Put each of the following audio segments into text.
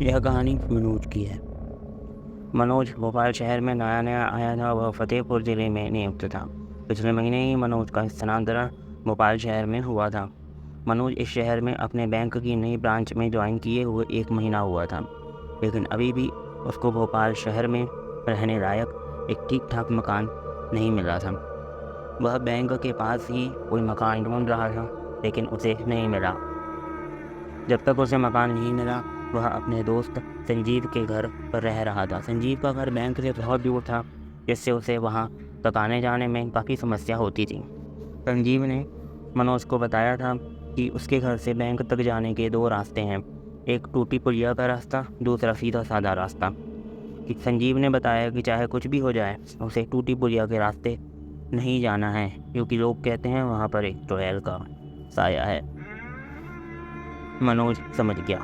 यह कहानी मनोज की है। मनोज भोपाल शहर में नया नया आया था। वह फतेहपुर ज़िले में नियुक्त था। पिछले महीने ही मनोज का स्थानांतरण भोपाल शहर में हुआ था। मनोज इस शहर में अपने बैंक की नई ब्रांच में ज्वाइन किए हुए 1 महीना हुआ था, लेकिन अभी भी उसको भोपाल शहर में रहने लायक एक ठीक ठाक मकान नहीं मिला था। वह बैंक के पास ही कोई मकान ढूंढ रहा था, लेकिन उसे नहीं मिला। जब तक उसे मकान नहीं मिला, वह अपने दोस्त संजीव के घर पर रह रहा था। संजीव का घर बैंक से बहुत दूर था, जिससे उसे वहाँ तक आने जाने में काफ़ी समस्या होती थी। संजीव ने मनोज को बताया था कि उसके घर से बैंक तक जाने के 2 रास्ते हैं, एक टूटी पुलिया का रास्ता, दूसरा सीधा साधा रास्ता। कि संजीव ने बताया कि चाहे कुछ भी हो जाए, उसे टूटी पुलिया के रास्ते नहीं जाना है, क्योंकि लोग कहते हैं वहाँ पर एक चुड़ैल का साया है। मनोज समझ गया।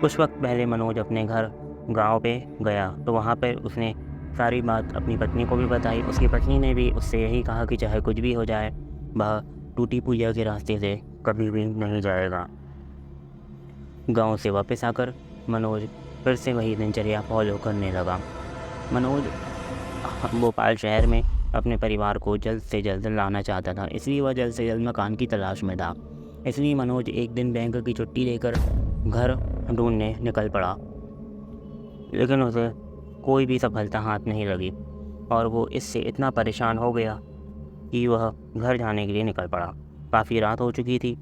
कुछ वक्त पहले मनोज अपने घर गांव पे गया, तो वहाँ पर उसने सारी बात अपनी पत्नी को भी बताई। उसकी पत्नी ने भी उससे यही कहा कि चाहे कुछ भी हो जाए, वह टूटी पुलिया के रास्ते से कभी भी नहीं जाएगा। गांव से वापस आकर मनोज फिर से वही दिनचर्या फॉलो करने लगा। मनोज भोपाल शहर में अपने परिवार को जल्द से जल्द लाना चाहता था, इसलिए वह जल्द से जल्द मकान की तलाश में था। इसलिए मनोज एक दिन बैंक की छुट्टी लेकर घर ढूंढने निकल पड़ा, लेकिन उसे कोई भी सफलता हाथ नहीं लगी और वो इससे इतना परेशान हो गया कि वह घर जाने के लिए निकल पड़ा। काफ़ी रात हो चुकी थी,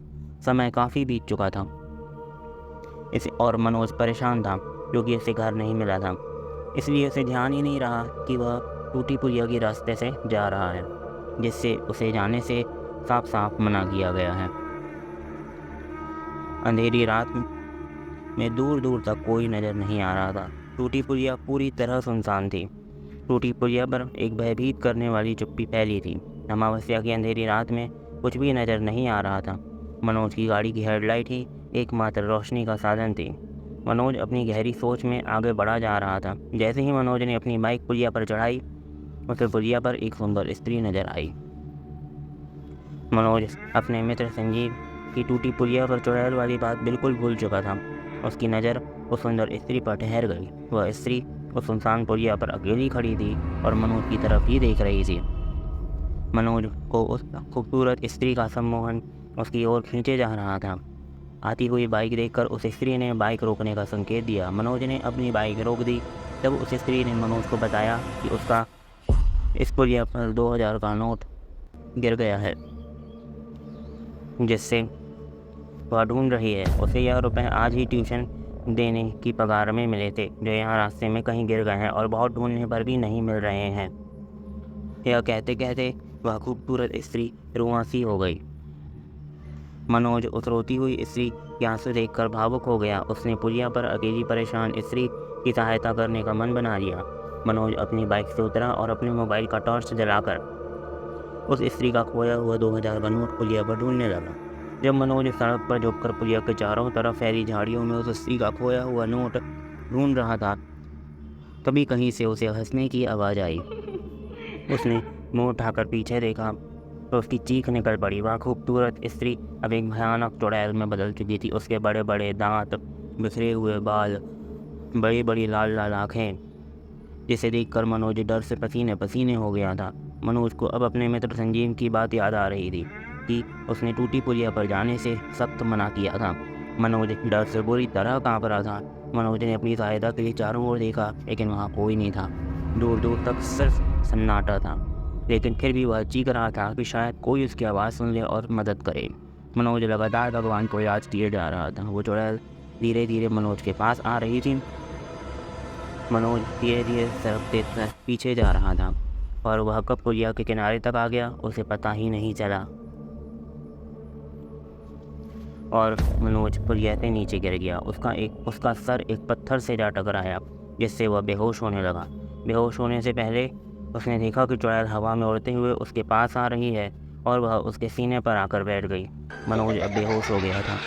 समय काफ़ी बीत चुका था। इसे और मनोज परेशान था क्योंकि उसे घर नहीं मिला था, इसलिए उसे ध्यान ही नहीं रहा कि वह टूटी पुलिया के रास्ते से जा रहा है, जिससे उसे जाने से साफ साफ मना किया गया है। अंधेरी रात में दूर दूर तक कोई नज़र नहीं आ रहा था। टूटी पुलिया पूरी तरह सुनसान थी। टूटी पुलिया पर एक भयभीत करने वाली चुप्पी फैली थी। अमावस्या की अंधेरी रात में कुछ भी नज़र नहीं आ रहा था। मनोज की गाड़ी की हेडलाइट ही एकमात्र रोशनी का साधन थी। मनोज अपनी गहरी सोच में आगे बढ़ा जा रहा था। जैसे ही मनोज ने अपनी बाइक पुलिया पर चढ़ाई, उसे पुलिया पर एक सुंदर स्त्री नजर आई। मनोज अपने मित्र संजीव की टूटी पुलिया पर चुड़ैल वाली बात बिल्कुल भूल चुका था। उसकी नज़र उस सुंदर स्त्री पर ठहर गई। वह स्त्री उस सुनसान पुलिया पर अकेली खड़ी थी और मनोज की तरफ ही देख रही थी। मनोज को उस खूबसूरत स्त्री का सम्मोहन उसकी ओर खींचे जा रहा था। आती हुई बाइक देखकर उस स्त्री ने बाइक रोकने का संकेत दिया। मनोज ने अपनी बाइक रोक दी। तब उस स्त्री ने मनोज को बताया कि उसका इस पुलिया पर 2000 का नोट गिर गया है, जिससे वह ढूंढ रही है। उसे यह रुपए आज ही ट्यूशन देने की पगार में मिले थे, जो यहाँ रास्ते में कहीं गिर गए हैं और बहुत ढूंढने पर भी नहीं मिल रहे हैं। यह कहते कहते वह खूबसूरत स्त्री रुआंसी हो गई। मनोज उस रोती हुई स्त्री के आंसू देखकर भावुक हो गया। उसने पुलिया पर अकेली परेशान स्त्री की सहायता करने का मन बना लिया। मनोज अपनी बाइक से उतरा और अपने मोबाइल का टॉर्च जलाकर उस स्त्री का खोया हुआ 2000 का नोट पुलिया पर ढूंढने लगा। जब मनोज सड़क पर झुककर पुलिया के चारों तरफ फैली झाड़ियों में उस स्त्री का खोया हुआ नोट ढूंढ रहा था, तभी कहीं से उसे हंसने की आवाज़ आई। उसने मुंह उठाकर पीछे देखा तो उसकी चीख निकल पड़ी। वह खूबसूरत स्त्री अब एक भयानक चुड़ैल में बदल चुकी थी। उसके बड़े बड़े दांत, बिखरे हुए बाल, बड़ी बड़ी लाल लाल आँखें, जिसे देखकर मनोज डर से पसीने पसीने हो गया था। मनोज को अब अपने मित्र संजीव की बात याद आ रही थी कि उसने टूटी पुलिया पर जाने से सख्त मना किया था। मनोज डर से बुरी तरह काँप रहा था। मनोज ने अपनी सहायता के लिए चारों ओर देखा, लेकिन वहाँ कोई नहीं था। दूर दूर तक सिर्फ सन्नाटा था, लेकिन फिर भी वह चीख रहा था कि शायद कोई उसकी आवाज़ सुन ले और मदद करे। मनोज लगातार भगवान को याद किए जा रहा था। वो चुड़ैल धीरे धीरे मनोज के पास आ रही थी। मनोज धीरे धीरे सरकते पीछे जा रहा था और वह कब पुलिया के किनारे तक आ गया, उसे पता ही नहीं चला और मनोज पुलिया से नीचे गिर गया। उसका सर एक पत्थर से जा टकराया, जिससे वह बेहोश होने लगा। बेहोश होने से पहले उसने देखा कि चुड़ैल हवा में उड़ते हुए उसके पास आ रही है और वह उसके सीने पर आकर बैठ गई। मनोज अब बेहोश हो गया था।